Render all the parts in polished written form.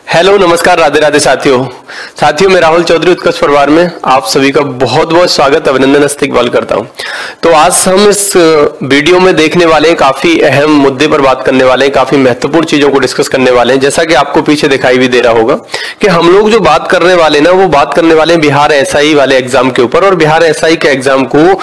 Hello नमस्कार राधे राधे साथियों मैं राहुल चौधरी उत्कर्ष परिवार में आप सभी का बहुत बहुत स्वागत अभिनंदन इस्तकबाल करता हूं। तो आज हम इस वीडियो में देखने वाले हैं, काफी अहम मुद्दे पर बात करने वाले हैं, काफी महत्वपूर्ण चीजों को डिस्कस करने वाले हैं। जैसा कि आपको पीछे दिखाई भी दे रहा होगा कि हम लोग जो बात करने वाले ना वो बात करने वाले हैं बिहार एसआई वाले एग्जाम के ऊपर, और बिहार एसआई के एग्जाम को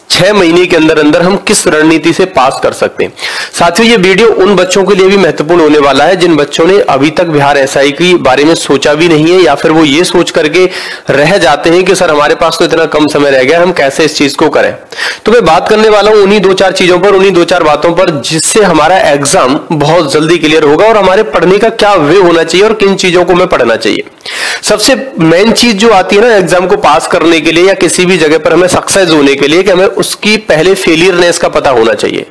6 महीने के अंदर अंदर हम किस रणनीति से पास कर सकते हैं। साथियों ये वीडियो उन बच्चों के लिए भी महत्वपूर्ण होने वाला है जिन बच्चों ने अभी तक बिहार एसआई के बारे में सोचा भी नहीं है, या फिर वो ये सोच करके रह जाते हैं कि सर हमारे पास तो इतना कम समय रह गया, हम कैसे इस चीज को करें। तो मैं बात करने वाला हूं उन्हीं 2-4 चीजों पर, उन्हीं 2-4 बातों पर जिससे हमारा एग्जाम बहुत जल्दी क्लियर होगा और हमारे पढ़ने का क्या वे होना चाहिए और किन चीजों को हमें पढ़ना चाहिए। सबसे मेन चीज जो आती है ना एग्जाम को पास करने के लिए या किसी भी जगह पर हमें सक्सेस होने के लिए, कि हमें उसकी पहले फेलियरनेस का पता होना चाहिए।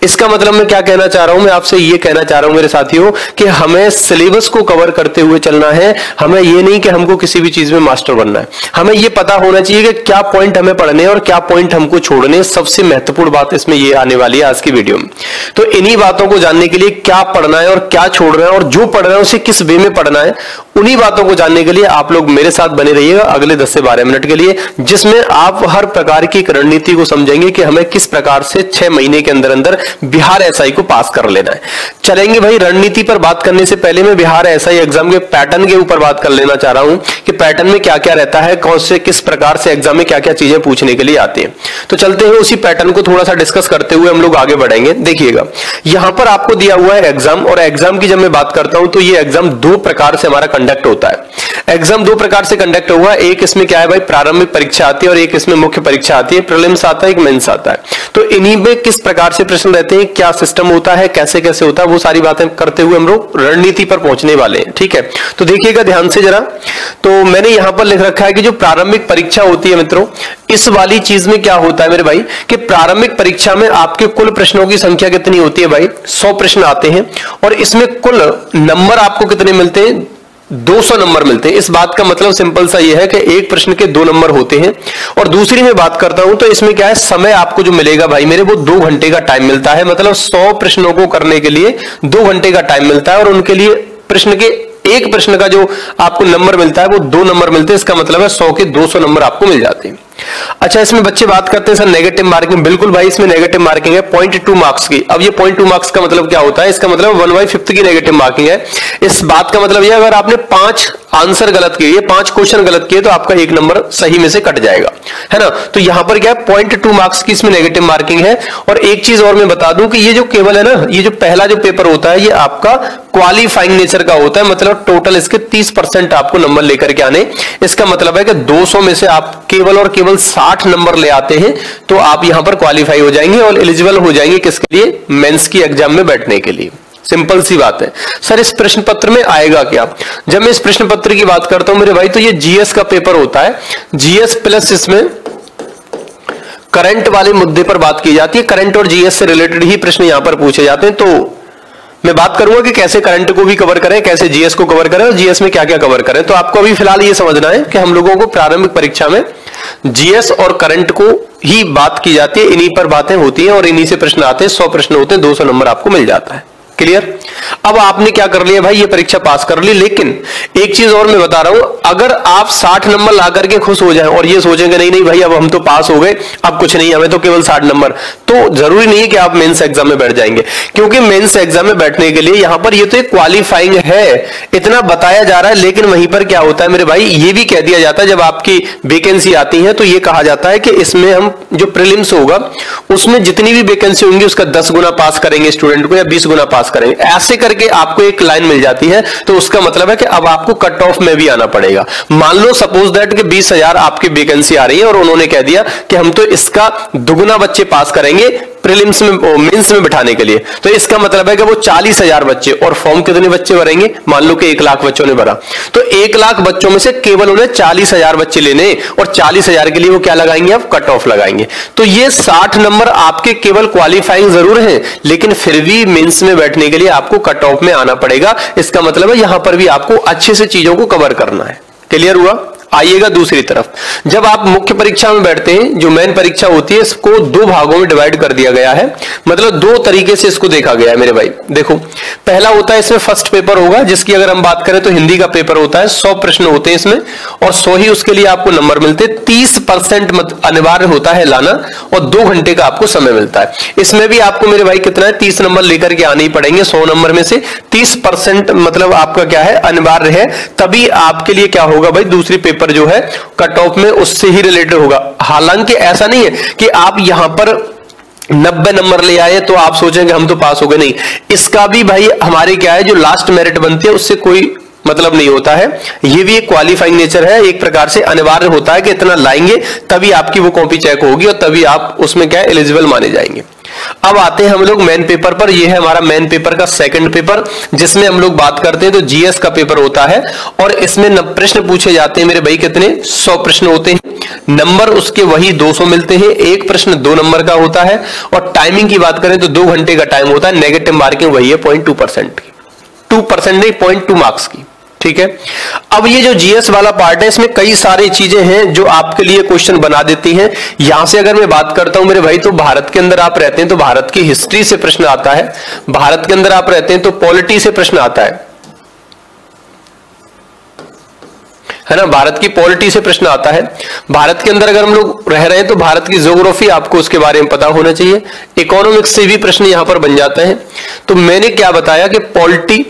इसका मतलब मैं क्या कहना चाह रहा हूं, मैं आपसे ये कहना चाह रहा हूं मेरे साथियों कि हमें सिलेबस को कवर करते हुए चलना है। हमें ये नहीं कि हमको किसी भी चीज में मास्टर बनना है, हमें ये पता होना चाहिए कि क्या पॉइंट हमें पढ़ने और क्या पॉइंट हमको छोड़ने। सबसे महत्वपूर्ण बात इसमें ये आने वाली है आज की वीडियो में। तो इन्हीं बातों को जानने के लिए क्या पढ़ना है और क्या छोड़ना है और जो पढ़ना है उसे किस वे में पढ़ना है, उन्हीं बातों को जानने के लिए आप लोग मेरे साथ बने रहिएगा अगले 10 से 12 मिनट के लिए, जिसमें आप हर प्रकार की रणनीति को समझेंगे कि हमें किस प्रकार से 6 महीने के अंदर अंदर बिहार एसआई को पास कर लेना है। चलेंगे भाई। रणनीति पर बात करने से पहले मैं बिहार एसआई एग्जाम के पैटर्न के ऊपर बात कर लेना चाह रहा हूं कि पैटर्न में क्या क्या रहता है, कौन से किस प्रकार से एग्जाम में क्या क्या चीजें पूछने के लिए आती है। तो चलते हैं उसी पैटर्न को थोड़ा सा डिस्कस करते हुए हम लोग आगे बढ़ेंगे। देखिएगा यहां पर आपको दिया हुआ है एग्जाम, और एग्जाम की जब मैं बात करता हूं तो ये एग्जाम 2 प्रकार से हमारा कंडक्ट होता है। एग्जाम 2 प्रकार से कंडक्ट हुआ। एक इसमें क्या है भाई, प्रारंभिक परीक्षा आती है और एक इसमें मुख्य परीक्षा आती है। प्रीलिम्स आता है, एक मेंस आता है। तो इन्हीं में किस प्रकार से प्रश्न रहते हैं, क्या सिस्टम होता है, कैसे कैसे होता है, वो सारी बातें करते हुए हम लोग रणनीति पर पहुंचने वाले हैं। ठीक है, तो देखिएगा ध्यान से जरा। तो मैंने यहां पर लिख रखा है कि जो प्रारंभिक परीक्षा होती है मित्रों, इस वाली चीज में क्या होता है मेरे भाई कि प्रारंभिक परीक्षा में आपके कुल प्रश्नों की संख्या कितनी होती है भाई, 100 प्रश्न आते हैं और इसमें कुल नंबर आपको कितने मिलते हैं, 200 नंबर मिलते हैं। इस बात का मतलब सिंपल सा ये है कि एक प्रश्न के 2 नंबर होते हैं। और दूसरी में बात करता हूं तो इसमें क्या है, समय आपको जो मिलेगा भाई मेरे, वो 2 घंटे का टाइम मिलता है। मतलब 100 प्रश्नों को करने के लिए 2 घंटे का टाइम मिलता है और उनके लिए प्रश्न के एक प्रश्न का जो आपको नंबर मिलता है वो 2 नंबर मिलते हैं। इसका मतलब है 100 के 200 नंबर आपको मिल जाते हैं। अच्छा, इसमें बच्चे बात करते हैं सर नेगेटिव मार्किंग। बिल्कुल भाई, इसमें नेगेटिव मार्किंग है 0.2 मार्क्स की। अब ये 0.2 मार्क्स का मतलब क्या होता है, इसका मतलब 1/5 की नेगेटिव मार्किंग है। इस बात का मतलब ये, अगर आपने 5 आंसर गलत किए, 5 क्वेश्चन गलत किए, तो आपका 1 नंबर सही में से कट जाएगा, है ना। तो यहां पर क्या है, 0.2 मार्क्स की इसमें नेगेटिव मार्किंग है। और एक चीज और मैं बता दूं कि ये जो केवल है ना, ये जो पहला जो पेपर होता है ये आपका क्वालिफाइंग नेचर का होता है। मतलब टोटल इसके 30% आपको नंबर लेकर के आने। इसका मतलब है कि 200 में से आप केवल और केवल 60 नंबर ले आते हैं तो आप यहां पर क्वालिफाई हो जाएंगे और एलिजिबल हो जाएंगे किसके लिए, मेंस की एग्जाम में बैठने के लिए। सिंपल सी बात है। सर इस प्रश्न पत्र में आएगा क्या, जब मैं इस प्रश्न पत्र की बात करता हूं मेरे भाई, तो ये जीएस का पेपर होता है। जीएस प्लस इसमें करंट वाले मुद्दे पर बात की जाती है। करंट और जीएस से रिलेटेड ही प्रश्न यहां पर पूछे जाते हैं। तो मैं बात करूंगा कि कैसे करंट को भी कवर करें, कैसे जीएस को कवर करें और जीएस में क्या क्या कवर करें। तो आपको अभी फिलहाल ये समझना है कि हम लोगों को प्रारंभिक परीक्षा में जीएस और करंट को ही बात की जाती है। इन्हीं पर बातें होती हैं और इन्हीं से प्रश्न आते हैं। 100 प्रश्न होते हैं, 200 नंबर आपको मिल जाता है। क्लियर। अब आपने क्या कर लिया भाई, ये परीक्षा पास कर ली। लेकिन एक चीज और मैं बता रहा हूं, अगर आप 60 नंबर ला करके खुश हो जाएं और ये सोचेंगे नहीं नहीं भाई अब हम तो पास हो गए, अब कुछ नहीं, हमें तो केवल 60 नंबर, तो जरूरी नहीं है कि आप मेंस एग्जाम में बैठ जाएंगे। क्योंकि मेंस एग्जाम में बैठने के लिए यहां पर ये तो एक क्वालिफाइंग है, इतना बताया जा रहा है। लेकिन वहीं पर क्या होता है मेरे भाई, ये भी कह दिया जाता है जब आपकी वैकेंसी आती है तो ये कहा जाता है कि इसमें हम जो प्रीलिम्स होगा उसमें जितनी भी वैकेंसी होंगी उसका 10 गुना पास करेंगे स्टूडेंट को या 20 गुना पास करेंगे। ऐसे करके आपको एक लाइन मिल जाती है। तो उसका मतलब है कि अब आपको कट ऑफ में भी आना पड़ेगा। मान लो सपोज दैट कि 20,000 आपकी वैकेंसी आ रही है और उन्होंने कह दिया कि हम तो इसका दुगुना बच्चे पास करेंगे प्रीलिम्स में, मेंस में बिठाने के लिए। तो इसका मतलब है कि वो 40,000 बच्चे, और फॉर्म कितने बच्चे भरेंगे, मान लो कि 1 लाख बच्चों ने भरा, तो 1 लाख बच्चों में से केवल उन्हें 40,000 बच्चे लेने, और 40,000 के लिए वो क्या लगाएंगे, आप कट ऑफ लगाएंगे। तो ये 60 नंबर आपके केवल क्वालिफाइंग जरूर हैं, लेकिन फिर भी मेंस में बैठने के लिए आपको कट ऑफ में आना पड़ेगा। इसका मतलब है यहां पर भी आपको अच्छे से चीजों को कवर करना है। क्लियर हुआ। आइएगा दूसरी तरफ, जब आप मुख्य परीक्षा में बैठते हैं, जो मेन परीक्षा होती है, इसको दो भागों में डिवाइड कर दिया गया है, मतलब दो तरीके से इसको देखा गया है मेरे भाई। देखो, पहला होता है इसमें फर्स्ट पेपर होगा, जिसकी अगर हम बात करें तो हिंदी का पेपर होता है, 100 प्रश्न होते हैं इसमें और 100 ही उसके लिए आपको नंबर मिलते हैं। 30% अनिवार्य होता है लाना और 2 घंटे का आपको समय मिलता है। इसमें भी आपको मेरे भाई कितना है, 30 नंबर लेकर के आने ही पड़ेंगे। 100 नंबर में से 30% मतलब आपका क्या है, अनिवार्य है, तभी आपके लिए क्या होगा भाई, दूसरी पेपर जो है कट ऑफ में उससे ही रिलेटेड होगा। हालांकि ऐसा नहीं है कि आप यहां पर 90 नंबर ले आए तो आप सोचेंगे हम तो पास हो गए, नहीं, इसका भी भाई हमारे क्या है, जो लास्ट मेरिट बनती है उससे कोई मतलब नहीं होता है। ये भी एक क्वालिफाइंग नेचर है, एक प्रकार से अनिवार्य होता है कि इतना लाएंगे तभी आपकी वो कॉपी चेक होगी और तभी आप उसमें क्या है, एलिजिबल माने जाएंगे। अब आते हैं हम लोग मेन पेपर पर। ये है हमारा मेन पेपर का सेकंड पेपर, जिसमें हम लोग बात करते हैं तो जीएस का पेपर होता है और इसमें प्रश्न पूछे जाते हैं मेरे भाई, कितने, 100 प्रश्न होते हैं। नंबर उसके वही 200 मिलते हैं, एक प्रश्न 2 नंबर का होता है और टाइमिंग की बात करें तो 2 घंटे का टाइम होता है। नेगेटिव मार्किंग वही है 0.2% की, 2% नहीं 0.2 मार्क्स की, ठीक है। अब ये जो जीएस वाला पार्ट है, इसमें कई सारी चीजें हैं जो आपके लिए क्वेश्चन बना देती हैं। यहां से अगर मैं बात करता हूं मेरे भाई, तो भारत के अंदर आप रहते हैं तो भारत की हिस्ट्री से प्रश्न आता है, भारत के अंदर आप रहते हैं तो पॉलिटी से प्रश्न आता है ना, भारत की पॉलिटी से प्रश्न आता है। भारत के अंदर अगर हम लोग रह रहे हैं तो भारत की ज्योग्राफी आपको उसके बारे में पता होना चाहिए। इकोनॉमिक्स से भी प्रश्न यहां पर बन जाते हैं। तो मैंने क्या बताया कि पॉलिटी,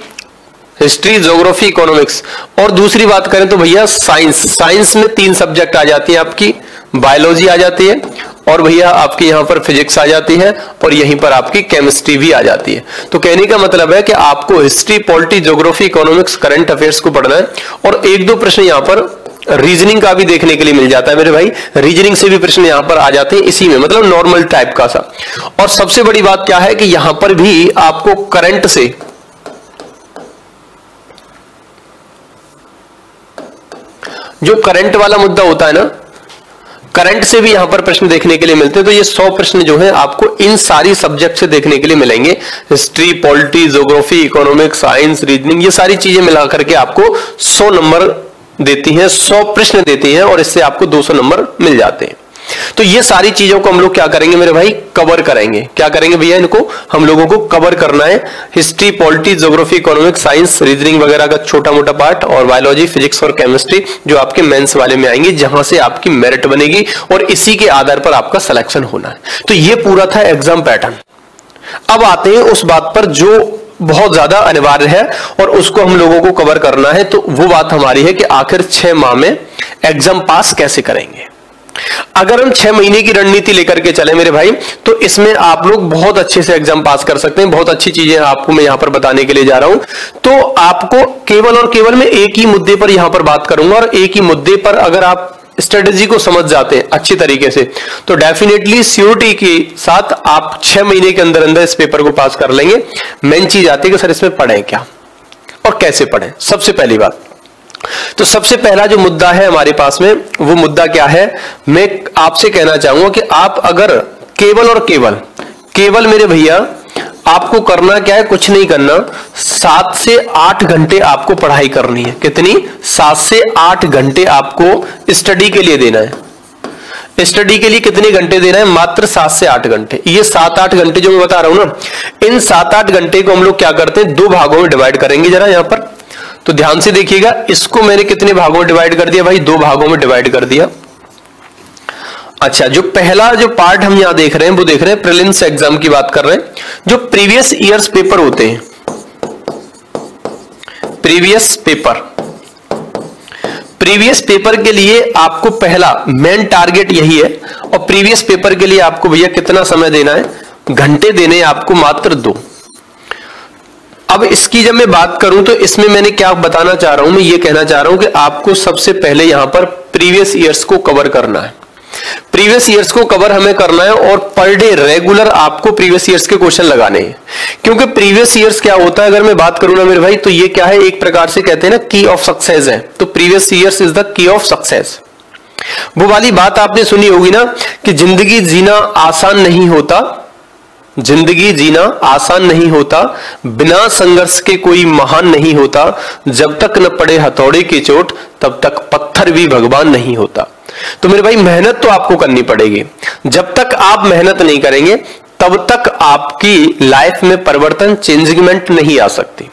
हिस्ट्री, ज्योग्राफी, इकोनॉमिक्स, और दूसरी बात करें तो भैया साइंस। साइंस में 3 सब्जेक्ट आ जाती है आपकी, बायोलॉजी आ जाती है और भैया आपकी यहां पर फिजिक्स आ जाती है और यहीं पर आपकी केमिस्ट्री भी आ जाती है। तो कहने का मतलब है कि आपको history, polity, geography, economics, current affairs को पढ़ना है और 1-2 प्रश्न यहां पर रीजनिंग का भी देखने के लिए मिल जाता है मेरे भाई। रीजनिंग से भी प्रश्न यहां पर आ जाते हैं इसी में, मतलब नॉर्मल टाइप का सा। और सबसे बड़ी बात क्या है कि यहां पर भी आपको करंट से, जो करंट वाला मुद्दा होता है ना, करंट से भी यहां पर प्रश्न देखने के लिए मिलते हैं। तो ये 100 प्रश्न जो है आपको इन सारी सब्जेक्ट से देखने के लिए मिलेंगे। History, polity, geography, economics, science, reasoning, ये सारी चीजें मिलाकर के आपको 100 नंबर देती हैं, 100 प्रश्न देती हैं और इससे आपको 200 नंबर मिल जाते हैं। तो ये सारी चीजों को हम लोग क्या करेंगे मेरे भाई, कवर करेंगे। क्या करेंगे भैया, इनको हम लोगों को कवर करना है। History, polity, geography, economics, science, reasoning वगैरह का छोटा मोटा पार्ट और बायोलॉजी, फिजिक्स और केमिस्ट्री जो आपके मेंस वाले में आएंगे, जहां से आपकी मेरिट बनेगी और इसी के आधार पर आपका सिलेक्शन होना है। तो ये पूरा था एग्जाम पैटर्न। अब आते हैं उस बात पर जो बहुत ज्यादा अनिवार्य है और उसको हम लोगों को कवर करना है। तो वो बात हमारी है कि आखिर 6 माह में एग्जाम पास कैसे करेंगे। अगर हम 6 महीने की रणनीति लेकर के चले मेरे भाई, तो इसमें आप लोग बहुत अच्छे से एग्जाम पास कर सकते हैं। बहुत अच्छी चीजें आपको मैं यहां पर बताने के लिए जा रहा हूं। तो आपको केवल और केवल मैं एक ही मुद्दे पर यहां पर बात करूंगा और एक ही मुद्दे पर अगर आप स्ट्रेटेजी को समझ जाते हैं अच्छी तरीके से, तो डेफिनेटली सियोरिटी के साथ आप 6 महीने के अंदर अंदर इस पेपर को पास कर लेंगे। मेन चीज आती है कि सर इसमें पढ़ें क्या और कैसे पढ़ें। सबसे पहली बात, तो सबसे पहला जो मुद्दा है हमारे पास में, वो मुद्दा क्या है, मैं आपसे कहना चाहूंगा कि आप अगर केवल और केवल मेरे भैया आपको करना क्या है, कुछ नहीं करना, 7 से 8 घंटे आपको पढ़ाई करनी है। कितनी? 7 से 8 घंटे आपको स्टडी के लिए देना है। स्टडी के लिए कितने घंटे देना है? मात्र 7 से 8 घंटे। ये 7-8 घंटे जो मैं बता रहा हूं ना, इन 7-8 घंटे को हम लोग क्या करते हैं, 2 भागों में डिवाइड करेंगे। जरा यहां पर तो ध्यान से देखिएगा, इसको मैंने कितने भागों में डिवाइड कर दिया भाई, 2 भागों में डिवाइड कर दिया। अच्छा, जो पहला जो पार्ट हम यहां देख रहे हैं वो देख रहे हैं प्रीलिम्स एग्जाम की बात कर रहे हैं। जो प्रीवियस ईयर्स पेपर होते हैं, प्रीवियस पेपर के लिए आपको पहला मेन टारगेट यही है। और प्रीवियस पेपर के लिए आपको भैया कितना समय देना है, घंटे देने हैं आपको, मात्र 2। अब इसकी जब मैं बात करूं तो इसमें मैंने क्या बताना चाह रहा हूं, मैं ये कहना चाह रहा हूं कि आपको सबसे पहले यहां पर प्रीवियस ईयर्स को कवर करना है। प्रीवियस ईयर्स को कवर हमें करना है और पर डे रेगुलर आपको प्रीवियस ईयर्स के क्वेश्चन लगाने हैं। क्योंकि प्रीवियस ईयर्स क्या होता है, अगर मैं बात करूं ना मेरे भाई, तो ये क्या है, एक प्रकार से कहते हैं ना की ऑफ सक्सेस है। तो previous years is the key of success. वो वाली बात आपने सुनी होगी ना कि जिंदगी जीना आसान नहीं होता, जिंदगी जीना आसान नहीं होता, बिना संघर्ष के कोई महान नहीं होता, जब तक न पड़े हथौड़े की चोट तब तक पत्थर भी भगवान नहीं होता। तो मेरे भाई मेहनत तो आपको करनी पड़ेगी। जब तक आप मेहनत नहीं करेंगे तब तक आपकी लाइफ में परिवर्तन, चेंजमेंट नहीं आ सकती,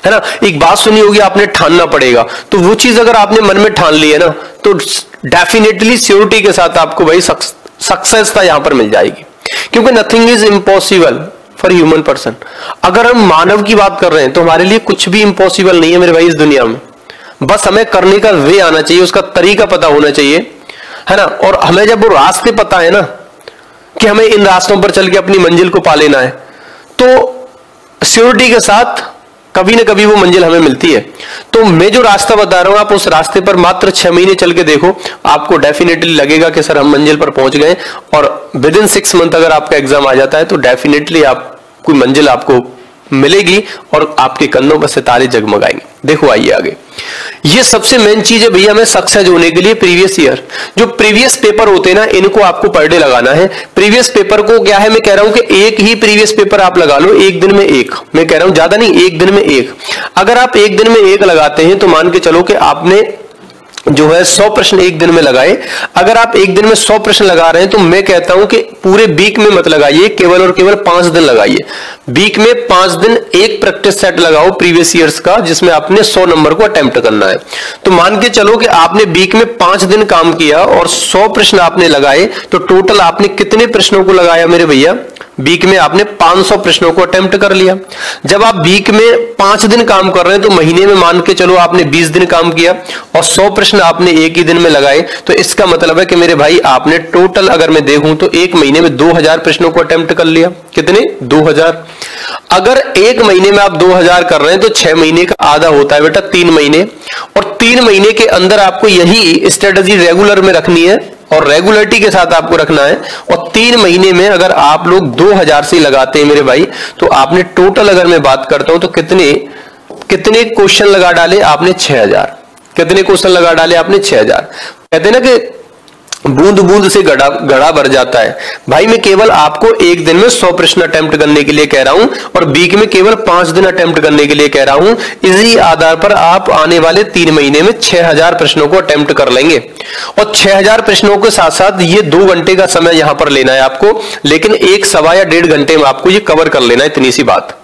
है ना। एक बात सुनी होगी आपने, ठानना पड़ेगा। तो वो चीज अगर आपने मन में ठान ली है ना, तो डेफिनेटली श्योरिटी के साथ आपको भाई सक्सेसता यहां पर मिल जाएगी, क्योंकि nothing is impossible for human person. अगर हम मानव की बात कर रहे हैं तो हमारे लिए कुछ भी इम्पॉसिबल नहीं है मेरे भाई इस दुनिया में। बस हमें करने का वे आना चाहिए, उसका तरीका पता होना चाहिए, है ना। और हमें जब वो रास्ते पता है ना कि हमें इन रास्तों पर चल के अपनी मंजिल को पा लेना है, तो श्योरिटी के साथ कभी ना कभी वो मंजिल हमें मिलती है। तो मैं जो रास्ता बता रहा हूं, आप उस रास्ते पर मात्र 6 महीने चल के देखो, आपको डेफिनेटली लगेगा कि सर हम मंजिल पर पहुंच गए। और विद इन 6 मंथ अगर आपका एग्जाम आ जाता है तो डेफिनेटली आप कोई मंजिल आपको मिलेगी और आपके कंधों पर सितारे जगमगाएंगे। देखो आइए आगे, ये सबसे मेन चीज है भैया, हमें सक्सेस होने के लिए प्रीवियस ईयर जो प्रीवियस पेपर होते हैं ना, इनको आपको पर डे लगाना है। प्रीवियस पेपर को क्या है, मैं कह रहा हूं कि एक ही प्रीवियस पेपर आप लगा लो, एक दिन में एक, मैं कह रहा हूं ज्यादा नहीं, एक दिन में एक। अगर आप एक दिन में एक लगाते हैं तो मान के चलो कि आपने जो है 100 प्रश्न एक दिन में लगाए। अगर आप एक दिन में 100 प्रश्न लगा रहे हैं तो मैं कहता हूं कि पूरे वीक में मत लगाइए, केवल और केवल 5 दिन लगाइए। वीक में 5 दिन एक प्रैक्टिस सेट लगाओ प्रीवियस ईयर्स का, जिसमें आपने 100 नंबर को अटेम्प्ट करना है। तो मान के चलो कि आपने वीक में 5 दिन काम किया और 100 प्रश्न आपने लगाए, तो टोटल आपने कितने प्रश्नों को लगाया मेरे भैया, वीक में आपने 500 प्रश्नों को अटेम्प्ट कर लिया। जब आप वीक में 5 दिन काम कर रहे हैं तो महीने में मान के चलो आपने 20 दिन काम किया और 100 प्रश्न आपने एक ही दिन में लगाए। तो इसका मतलब है कि मेरे भाई आपने टोटल अगर मैं देखूं तो एक महीने में 2000 प्रश्नों को अटेम्प्ट कर लिया। कितने? 2000। अगर एक महीने में आप 2000 कर रहे हैं तो 6 महीने का आधा होता है बेटा 3 महीने, और 3 महीने के अंदर आपको यही स्ट्रेटजी रेगुलर में रखनी है और रेगुलरिटी के साथ आपको रखना है। और 3 महीने में अगर आप लोग 2000 से लगाते हैं मेरे भाई, तो आपने टोटल अगर मैं बात करता हूं तो कितने क्वेश्चन लगा डाले आपने? 6000। कितने क्वेश्चन लगा डाले आपने? 6000। कहते हैं ना कि बूंद बूंद से घड़ा भर जाता है। भाई मैं केवल आपको एक दिन में 100 प्रश्न अटेम्प्ट करने के लिए कह रहा हूं और वीक में केवल 5 दिन अटेम्प्ट करने के लिए कह रहा हूं। इसी आधार पर आप आने वाले 3 महीने में 6000 प्रश्नों को अटेम्प्ट कर लेंगे। और 6000 प्रश्नों के साथ साथ ये 2 घंटे का समय यहां पर लेना है आपको, लेकिन 1 सवा या 1.5 घंटे में आपको ये कवर कर लेना है, इतनी सी बात।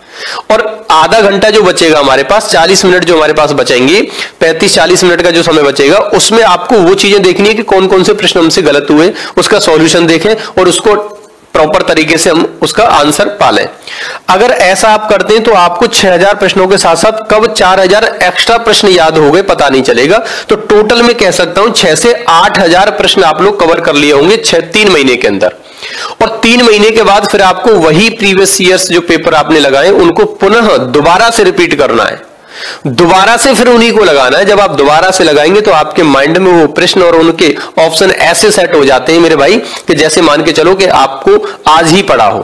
और आधा घंटा जो बचेगा हमारे पास, 40 मिनट जो हमारे पास बचेंगे, 35-40 मिनट का जो समय बचेगा, उसमें आपको वो चीजें देखनी है कि कौन कौन से प्रश्न हमसे गलत हुए, उसका सॉल्यूशन देखें और उसको प्रॉपर तरीके से हम उसका आंसर पालें। अगर ऐसा आप करते हैं तो आपको 6000 प्रश्नों के साथ साथ कब 4000 एक्स्ट्रा प्रश्न याद हो गए पता नहीं चलेगा। तो टोटल में कह सकता हूं 6 से 8000 प्रश्न आप लोग कवर कर लिए होंगे 3 महीने के अंदर। और 3 महीने के बाद फिर आपको वही प्रीवियस ईयर्स जो पेपर आपने लगाए उनको पुनः दोबारा से रिपीट करना है, दोबारा से फिर उन्हीं को लगाना है। जब आप दोबारा से लगाएंगे तो आपके माइंड में वो प्रश्न और उनके ऑप्शन ऐसे सेट हो जाते हैं मेरे भाई कि जैसे मान के चलो कि आपको आज ही पढ़ा हो।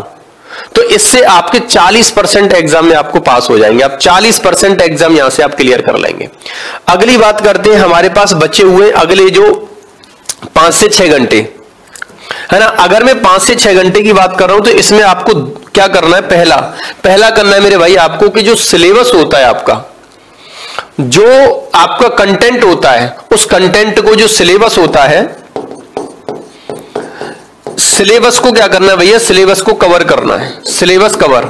तो इससे आपके 40% एग्जाम में आपको पास हो जाएंगे, आप 40% एग्जाम यहां से आप क्लियर कर लेंगे। अगली बात करते हैं, हमारे पास बचे हुए अगले जो 5 से 6 घंटे है ना। अगर मैं 5 से 6 घंटे की बात कर रहा हूं तो इसमें आपको क्या करना है? पहला करना है मेरे भाई आपको कि जो सिलेबस होता है आपका, जो आपका कंटेंट होता है, उस कंटेंट को जो सिलेबस होता है, सिलेबस को क्या करना है भैया? सिलेबस को कवर करना है, सिलेबस कवर।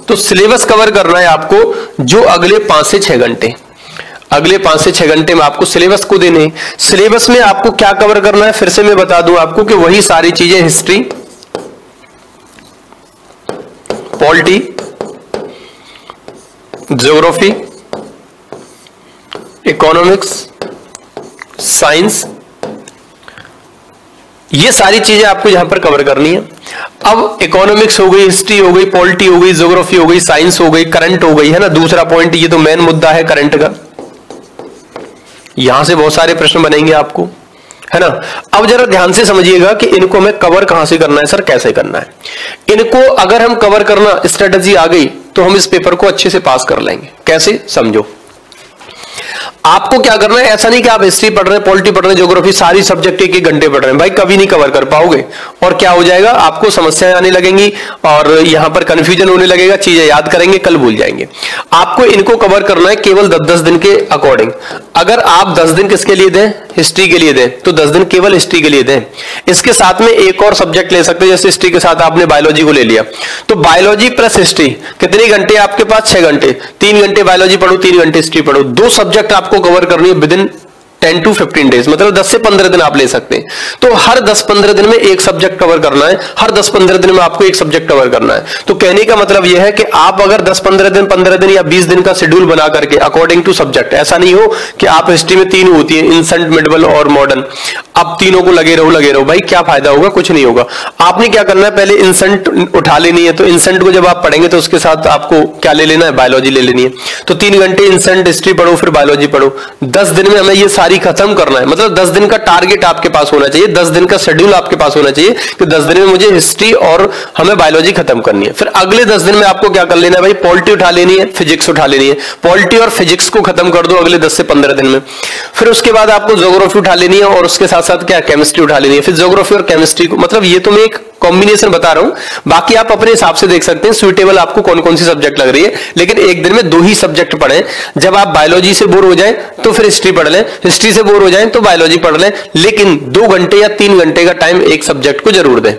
तो सिलेबस कवर करना है आपको जो अगले 5 से 6 घंटे, अगले 5 से 6 घंटे में आपको सिलेबस को देने। सिलेबस में आपको क्या कवर करना है फिर से मैं बता दूं आपको कि वही सारी चीजें, history, polity, geography, economics, science, ये सारी चीजें आपको यहां पर कवर करनी है। अब इकोनॉमिक्स हो गई, हिस्ट्री हो गई, पॉलिटी हो गई, ज्योग्राफी हो गई, साइंस हो गई, करंट हो गई, है ना। दूसरा पॉइंट, ये तो मेन मुद्दा है करंट का, यहां से बहुत सारे प्रश्न बनेंगे आपको, है ना। अब जरा ध्यान से समझिएगा कि इनको हमें कवर कहां से करना है सर, कैसे करना है। इनको अगर हम कवर करना स्ट्रेटजी आ गई तो हम इस पेपर को अच्छे से पास कर लेंगे। कैसे? समझो। आपको क्या करना है, ऐसा नहीं कि आप हिस्ट्री पढ़ रहे हैं, पॉलिटी पढ़ रहे हैं, ज्योग्राफी, सारी सब्जेक्ट एक एक घंटे पढ़ रहे हैं, भाई कभी नहीं कवर कर पाओगे। और क्या हो जाएगा, आपको समस्याएं आने लगेंगी और यहां पर कंफ्यूजन होने लगेगा, चीजें याद करेंगे कल भूल जाएंगे। आपको इनको कवर करना है केवल 10-10 दिन के अकॉर्डिंग। अगर आप 10 दिन किसके लिए दें, हिस्ट्री के लिए दें, तो 10 दिन केवल हिस्ट्री के लिए दें। इसके साथ में एक और सब्जेक्ट ले सकते हैं, जैसे हिस्ट्री के साथ आपने बायोलॉजी को ले लिया, तो बायोलॉजी प्लस हिस्ट्री कितने घंटे आपके पास, 6 घंटे, 3 घंटे बायोलॉजी पढ़ो, 3 घंटे हिस्ट्री पढ़ो। 2 सब्जेक्ट आपको कवर करनी है विद इन 10 to 15 डेज, मतलब 10 से 15 दिन आप ले सकते हैं। तो हर 10-15 दिन में एक सब्जेक्ट कवर करना है, हर 10-15 दिन में आपको एक सब्जेक्ट कवर करना है। तो कहने का मतलब यह है कि आप अगर 10-15 दिन, 15 दिन या 20 दिन का शेड्यूल बना करके अकॉर्डिंग टू सब्जेक्ट, ऐसा नहीं हो कि आप हिस्ट्री में 3 होती है, इंसेंट, मिडवल और मॉडर्न, आप तीनों को लगे रहो, भाई क्या फायदा होगा, कुछ नहीं होगा। आपने क्या करना है, पहले इंसेंट उठा लेनी है। तो इंसेंट को जब आप पढ़ेंगे तो उसके साथ आपको क्या ले लेना है, बायोलॉजी ले लेनी है। तो 3 घंटे इंसेंट, हिस्ट्री पढ़ो, फिर बायोलॉजी पढ़ो। 10 दिन में हमें ये सारी खत्म करना है, मतलब 10 दिन का टारगेट आपके पास होना चाहिए, 10 दिन का शेड्यूल आपके पास होना चाहिए कि 10 दिन में मुझे हिस्ट्री और हमें बायोलॉजी खत्म करनी है। फिर अगले 10 दिन में आपको क्या कर लेना है भाई, पॉलिटी उठा लेनी है, फिजिक्स उठा लेनी है। पॉलिटी और फिजिक्स को खत्म कर दो अगले 10 से 15 दिन में। फिर उसके बाद आपको ज्योग्राफी उठा लेनी है और उसके साथ साथ क्या, केमिस्ट्री उठा लेनी है। फिर ज्योग्राफी और केमिस्ट्री को, मतलब ये तो मैं एक कॉम्बिनेशन बता रहा हूं, बाकी आप अपने हिसाब से देख सकते हैं सुइटेबल आपको कौन कौन सी सब्जेक्ट लग रही है। लेकिन एक दिन में 2 ही सब्जेक्ट पढ़ें। जब आप बायोलॉजी से बोर हो जाएं तो फिर हिस्ट्री पढ़ लें, हिस्ट्री से बोर हो जाएं तो बायोलॉजी पढ़ लें, लेकिन 2 घंटे या 3 घंटे का टाइम एक सब्जेक्ट को जरूर दें।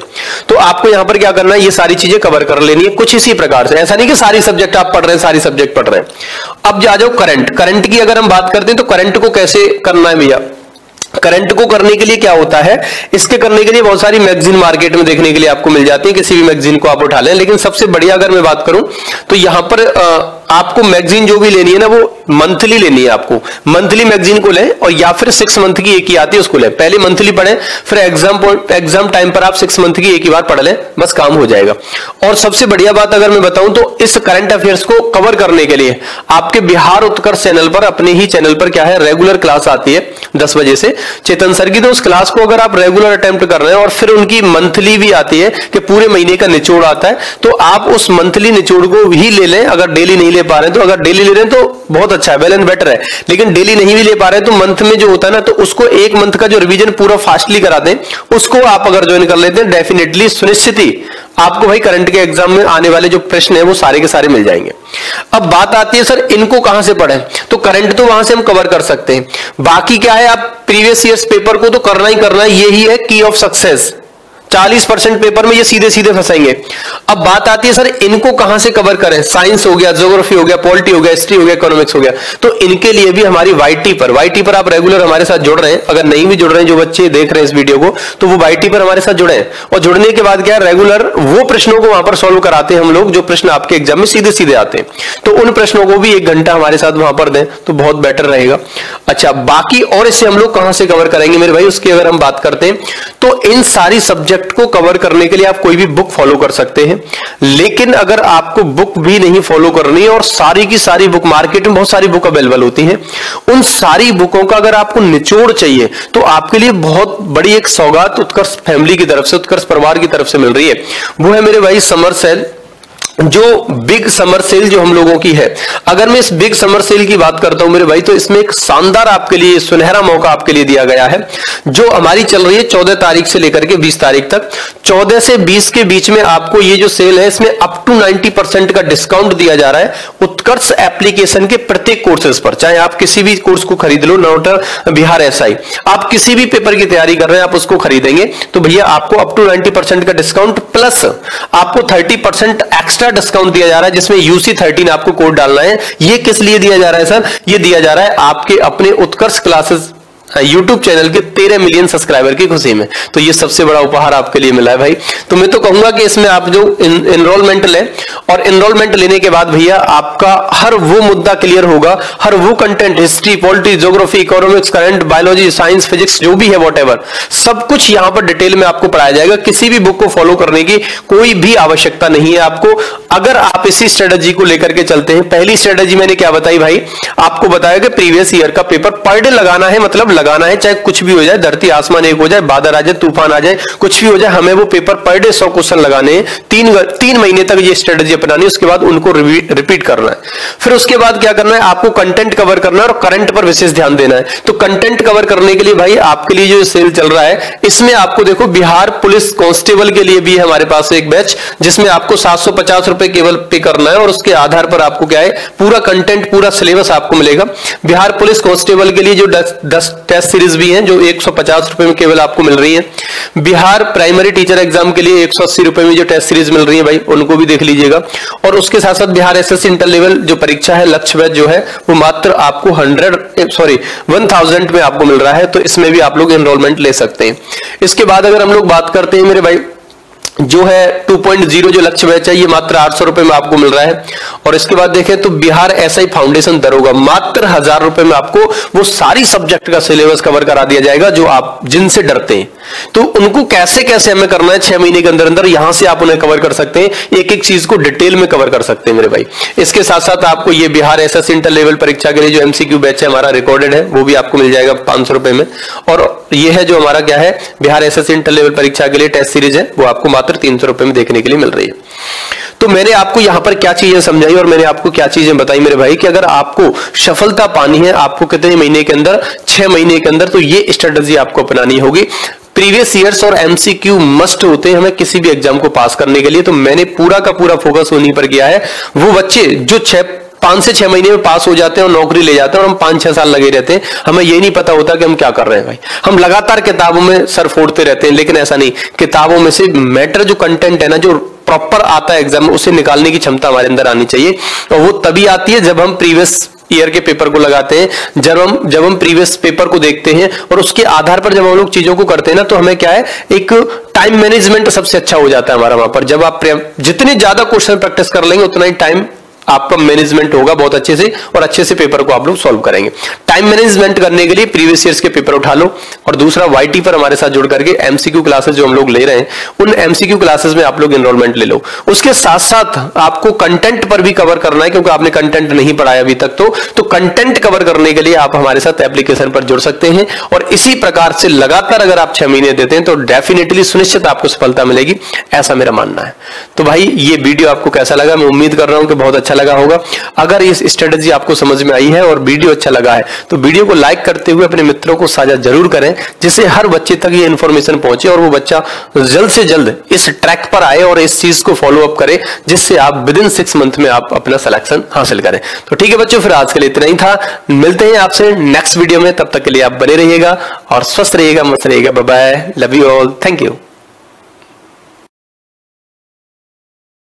तो आपको यहां पर क्या करना है, ये सारी चीजें कवर कर लेनी है कुछ इसी प्रकार से। ऐसा नहीं कि सारी सब्जेक्ट आप पढ़ रहे हैं, सारी सब्जेक्ट पढ़ रहे हैं। अब जा जाओ करंट की अगर हम बात करते हैं तो करंट को कैसे करना है भैया। करंट को करने के लिए क्या होता है, इसके करने के लिए बहुत सारी मैगजीन मार्केट में देखने के लिए आपको मिल जाती है, किसी भी मैगजीन को आप उठा लें। लेकिन सबसे बढ़िया अगर मैं बात करूं तो यहां पर आपको मैगजीन जो भी लेनी है ना, वो मंथली लेनी है। आपको मंथली मैगजीन को लें और या फिर 6 मंथ की एक ही आती है उसको लें। पहले मंथली पढ़ें, फिर एग्जाम टाइम पर आप 6 मंथ की एक ही बार पढ़ लें, बस काम हो जाएगा। और सबसे बढ़िया बात अगर मैं बताऊं तो इस करंट अफेयर्स को कवर करने के लिए आपके बिहार उत्कर्ष चैनल पर, अपने ही चैनल पर क्या है, रेगुलर क्लास आती है 10 बजे से चेतन सर की। तो उस क्लास को अगर आप रेगुलर अटेम्प्ट कर रहे हैं और फिर उनकी मंथली भी आती है कि पूरे महीने का निचोड़ आता है, तो आप उस मंथली निचोड़ को ही ले लें। अगर डेली नहीं ले पा रहे हैं तो, अगर डेली ले रहे हैं तो बहुत अच्छा है, वेल एंड बेटर है। लेकिन डेली नहीं भी ले पा रहे हैं तो मंथ में जो होता है ना, तो उसको 1 मंथ का जो रिवीजन पूरा फास्टली करा दें, उसको आप अगर ज्वाइन कर लेते हैं, डेफिनेटली सुनिश्चित ही आपको भाई करंट के एग्जाम में आने वाले जो प्रश्न है वो सारे के सारे मिल जाएंगे। अब बात आती है सर इनको कहां से पढ़ें, तो करंट तो वहां से हम कवर कर सकते हैं, बाकी क्या है, आप प्रीवियस ईयर्स पेपर को तो करना ही करना है, यही है की ऑफ सक्सेस। 40% पेपर में ये सीधे सीधे फंसाएंगे। अब बात आती है सर इनको कहां से कवर करें, साइंस हो गया, ज्योग्राफी हो गया, पॉलिटी हो गया, हिस्ट्री हो गया, इकोनॉमिक्स हो गया। तो इनके लिए भी हमारी वाईटी पर आप रेगुलर हमारे साथ जुड़ रहे हैं। अगर नहीं भी जुड़ रहे हैं, जो बच्चे देख रहे हैं इस वीडियो को, तो वो वाईटी पर हमारे साथ जुड़े हैं। और जुड़ने के बाद क्या, रेगुलर वो प्रश्नों को वहां पर सॉल्व कराते हैं हम लोग, जो प्रश्न आपके एग्जाम में सीधे सीधे आते हैं। तो उन प्रश्नों को भी 1 घंटा हमारे साथ वहां पर दें तो बहुत बेटर रहेगा। अच्छा, बाकी और इसे हम लोग कहां से कवर करेंगे मेरे भाई, उसकी अगर हम बात करते हैं तो इन सारी सब्जेक्ट को कवर करने के लिए आप कोई भी बुक फॉलो कर सकते हैं। लेकिन अगर आपको बुक भी नहीं फॉलो करनी है और सारी की सारी बुक, मार्केट में बहुत सारी बुक अवेलेबल होती हैं, उन सारी बुकों का अगर आपको निचोड़ चाहिए तो आपके लिए बहुत बड़ी एक सौगात उत्कर्ष फैमिली की तरफ से, उत्कर्ष परिवार की तरफ से मिल रही है। वो है मेरे भाई समर सेल, जो बिग समर सेल जो हम लोगों की है। अगर मैं इस बिग समर सेल की बात करता हूं मेरे भाई, तो इसमें एक शानदार आपके लिए सुनहरा मौका आपके लिए दिया गया है, जो हमारी चल रही है 14 तारीख से लेकर के 20 तारीख तक। 14 से 20 के बीच में आपको ये जो सेल है, इसमें अप टू 90% का डिस्काउंट दिया जा रहा है उत्कर्ष एप्लीकेशन के प्रत्येक कोर्सेज पर। चाहे आप किसी भी कोर्स को खरीद लो, नोटर, बिहार एसआई, आप किसी भी पेपर की तैयारी कर रहे हैं, आप उसको खरीदेंगे तो भैया आपको अप टू 90% का डिस्काउंट प्लस आपको 30% एक्स्ट्रा डिस्काउंट दिया जा रहा है, जिसमें UC13 आपको कोड डालना है। ये किस लिए दिया जा रहा है सर, ये दिया जा रहा है आपके अपने उत्कर्ष क्लासेस YouTube चैनल के 13 मिलियन सब्सक्राइबर की खुशी में। तो ये सबसे बड़ा उपहार आपके लिए मिला है भाई। तो मैं तो कहूंगा कि इसमें आप जो एनरोलमेंट लें, और एनरोलमेंट लेने के बाद भैया आपका हर वो मुद्दा क्लियर होगा, हर वो content, history, polity, geography, economics, current, biology, science, physics, जो भी है व्हाटएवर, सब कुछ यहां पर डिटेल में आपको पढ़ाया जाएगा। किसी भी बुक को फॉलो करने की कोई भी आवश्यकता नहीं है आपको, अगर आप इसी स्ट्रेटेजी को लेकर के चलते हैं। पहली स्ट्रेटेजी मैंने क्या बताई भाई, आपको बताया कि प्रीवियस ईयर का पेपर पर डे लगाना है, मतलब लगाना है, चाहे कुछ भी हो जाए, धरती आसमान एक हो जाए, बादल आ जाए, तूफान आ जाए, कुछ भी हो जाए, हमें वो पेपर पर डे 100 क्वेश्चन लगाने हैं। 3 महीने तक ये स्ट्रेटेजी अपनानी है, उसके बाद उनको रिपीट करना है। फिर उसके बाद क्या करना है, आपको कंटेंट कवर करना है और करंट पर विशेष ध्यान देना है। तो कंटेंट कवर करने के लिए भाई आपके लिए जो सेल चल रहा है, इसमें आपको देखो बिहार पुलिस कांस्टेबल के लिए भी है हमारे पास एक बैच, जिसमें आपको 750 रुपए केवल पे करना है और उसके आधार पर आपको क्या है, पूरा कंटेंट, पूरा सिलेबस आपको मिलेगा। बिहार पुलिस कांस्टेबल के लिए जो 10 टेस्ट सीरीज भी हैं, जो 150 रुपए में केवल आपको मिल रही है। बिहार प्राइमरी टीचर एग्जाम के लिए 180 रुपए में जो टेस्ट सीरीज मिल रही है भाई, उनको भी देख लीजिएगा। और उसके साथ साथ बिहार एसएससी इंटर लेवल जो परीक्षा है, लक्ष्य बैच जो है, वो मात्र आपको 1000 में आपको मिल रहा है। तो इसमें भी आप लोग एनरोलमेंट ले सकते हैं। इसके बाद अगर हम लोग बात करते हैं मेरे भाई, जो है 2.0 जो लक्ष्य बैच है, ये मात्र 800 रुपए में आपको मिल रहा है। और इसके बाद देखें तो बिहार एसआई फाउंडेशन दरोगा, मात्र 1000 रुपए में आपको वो सारी सब्जेक्ट का सिलेबस कवर करा दिया जाएगा जो आप जिनसे डरते हैं। तो उनको कैसे कैसे हमें करना है 6 महीने के अंदर अंदर, यहां से आप उन्हें कवर कर सकते हैं, एक एक चीज को डिटेल में कवर कर सकते हैं मेरे भाई। इसके साथ साथ आपको ये बिहार एसएससी इंटर लेवल परीक्षा के लिए जो एमसीक्यू बैच है हमारा रिकॉर्डेड है, वो भी आपको मिल जाएगा 500 रुपए में। और ये है जो हमारा क्या है, बिहार एसएससी इंटर लेवल परीक्षा के लिए टेस्ट सीरीज है, वो आपको मात्र 300 रुपए में देखने के लिए मिल रही है। तो मैंने आपको यहां पर क्या चीजें समझाई और मैंने आपको क्या चीजें बताई मेरे भाई, कि अगर आपको सफलता पानी है, आपको कितने महीने के अंदर, 6 महीने के अंदर, तो ये स्ट्रेटजी आपको अपनानी होगी। प्रीवियस ईयर्स और एमसीक्यू मस्ट होते हैं हमें किसी भी एग्जाम को पास करने के लिए। तो मैंने पूरा का पूरा फोकस उन्हीं पर किया है। वो बच्चे जो 5 से 6 महीने में पास हो जाते हैं और नौकरी ले जाते हैं, और हम 5-6 साल लगे रहते हैं, हमें ये नहीं पता होता कि हम क्या कर रहे हैं भाई। हम लगातार किताबों में सर फोड़ते रहते हैं, लेकिन ऐसा नहीं, किताबों में से मैटर जो कंटेंट है ना, जो प्रॉपर आता है एग्जाम में, उसे निकालने की क्षमता हमारे अंदर आनी चाहिए। और वो तभी आती है जब हम प्रीवियस ईयर के पेपर को लगाते हैं, जब हम प्रीवियस पेपर को देखते हैं और उसके आधार पर जब हम लोग चीजों को करते हैं ना, तो हमें क्या है, एक टाइम मैनेजमेंट सबसे अच्छा हो जाता है हमारा वहां पर। जब आप जितने ज्यादा क्वेश्चन प्रैक्टिस कर लेंगे, उतना ही टाइम आपका मैनेजमेंट होगा बहुत अच्छे से, और अच्छे से पेपर को आप लोग सॉल्व करेंगे। टाइम मैनेजमेंट करने के लिए प्रीवियस ईयर्स के पेपर उठा लो, और दूसरा वाईटी पर हमारे साथ जुड़ करके एमसीक्यू क्लासेस जो हम लोग ले रहे हैं, उन एमसीक्यू क्लासेस में आप लोग एनरोलमेंट ले लो। उसके साथ साथ आपको कंटेंट पर भी कवर करना है, क्योंकि आपने कंटेंट नहीं पढ़ाया अभी तक। तो कंटेंट कवर करने के लिए आप हमारे साथ एप्लीकेशन पर जुड़ सकते हैं, और इसी प्रकार से लगातार अगर आप 6 महीने देते हैं तो डेफिनेटली सुनिश्चित आपको सफलता मिलेगी, ऐसा मेरा मानना है। तो भाई ये वीडियो आपको कैसा लगा, मैं उम्मीद कर रहा हूं कि बहुत अच्छा लगा होगा। अगर इस स्ट्रेटजी आपको समझ में आई है और वीडियो अच्छा लगा है, तो वीडियो को लाइक करते हुए अपने मित्रों को साझा जरूर करें, जिससे हर बच्चे तक ये इंफॉर्मेशन पहुंचे और वो बच्चा जल्द से जल्द इस ट्रैक पर आए और इस चीज को फॉलो अप करे, जिससे आप विदिन 6 मंथ में आप अपना सिलेक्शन हासिल करें। तो ठीक है बच्चों, फिर आज के लिए इतना ही था। मिलते हैं आपसे नेक्स्ट वीडियो में, तब तक के लिए आप बने रहिएगा और स्वस्थ रहिएगा, मस्त रहिएगा। Bye bye, love you all, thank you.